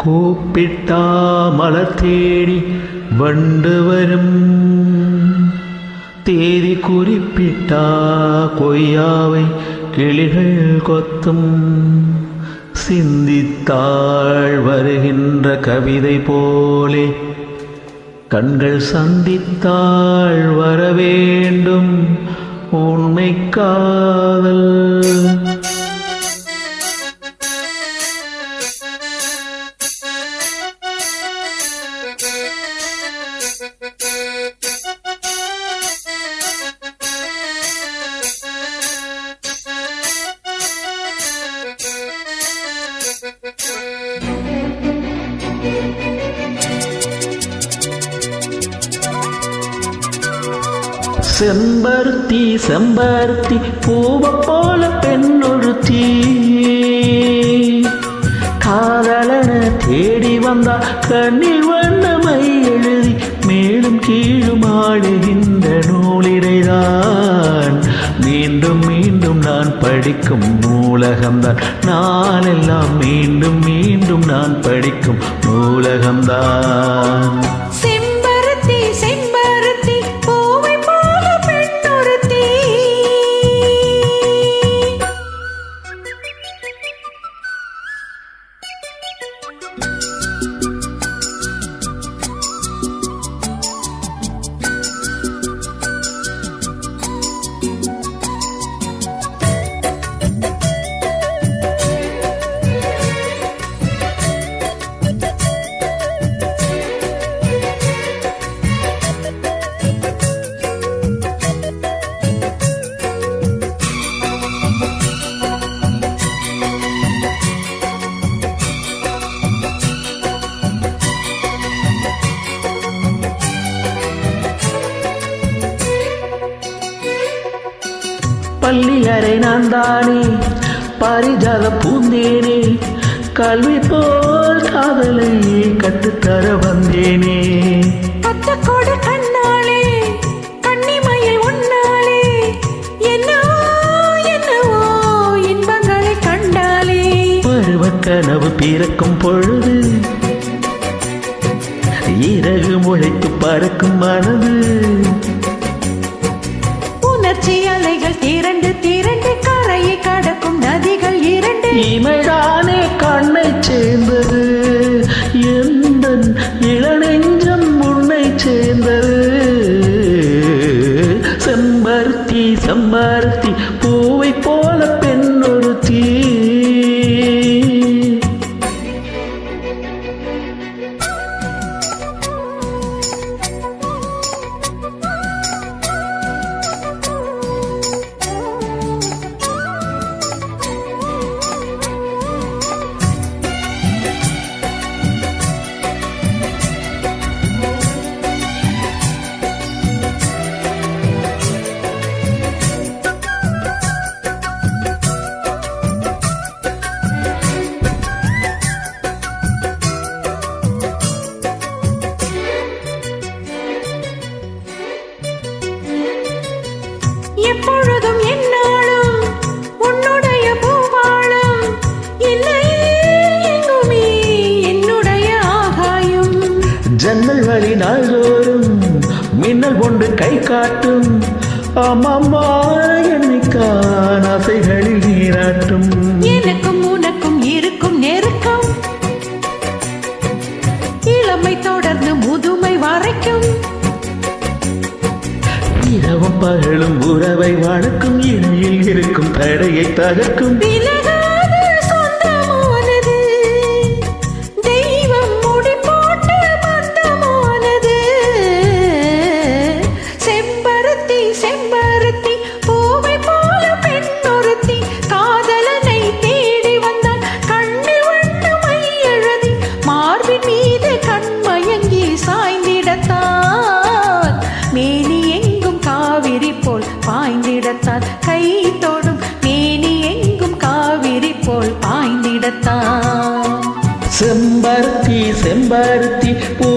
கூப்பிட்டா மலர் தேடி வண்டு வரும், தேதி குறிப்பிட்டா கொய்யாவை கிளிகள் கொத்தும். சிந்தித்தாள் வருகின்ற கவிதை போலே கண்கள் சந்தித்தாள் வரவேண்டும் உண்மை காதல். செம்பருத்தி செம்பருத்தி பூவை போல பெண்ணொருத்தி, காதலன தேடி வந்தா கண்ணில் வண்ணமை எழுதி மேலும் கீழும் ஆடுகின்ற நூலிரைதான். மீண்டும் மீண்டும் நான் படிக்கும் நூலகம்தான், நாளெல்லாம் மீண்டும் மீண்டும் நான் படிக்கும் நூலகம்தான். பள்ளி அறை நான் தானே பாரிஜாத பூந்தேனே, கல்வி போல் காதலை கட்டுத்தர வந்தேனே. அத்தக்கோடு கண்ணாலே கண்ணிமையில் உன்னாலே என்னவோ என்னவோ இன்பங்களை கண்டாலே. பருவக் கனவு பிறக்கும் பொழுது இறகு முளைத்து பறக்கும் மனது, உணர்ச்சி அலைகள் திரண்டு திரண்டு கரையை கடக்கும் நதிகள் இரண்டு. இமைதானே கண்ணை சேர்ந்தது, எந்த இளநெஞ்சம் உன்னை சேர்ந்தது. செம்பருத்தி செம்பருத்தி பூவை போல பெண்ணொருத்தி, எப்பொழுதும் என்னாலும் உன்னுடைய பூவாளம், இல்லை எங்குமே என்னுடைய ஆகாயம். ஜன்னல் வழி நாள்தோறும் மின்னல் கொண்டு கை காட்டும், அம்மா என்னைக்கான ஆசைகளில் நீராட்டும். எனக்கும் உனக்கும் இருக்கும் நெருக்கம் இளமை தொடர்ந்து முதுமை வரைக்கும். இரவும் பகலும் உறவை வளர்க்கும், இடையில் இருக்கும் தடையை தகர்க்கும். விலகாத சொந்தமானது தெய்வம் முடி போட்ட பந்தமானது. செம்பருத்தி செம்பருத்தி பூவை போல பெண்ணொருத்தி, காதலனை தேடி வந்தால் கண்ணில் வண்ணமை எழுதி மார்பின் மீது கண்மயங்கி சாய்ந்திடத்தான். மேனி காவிரி போல் பாய்ந்திடத்தான், கை தொடும் மேனி எங்கும் காவிரி போல் பாய்ந்திடத்தான். செம்பருத்தி செம்பருத்தி பூ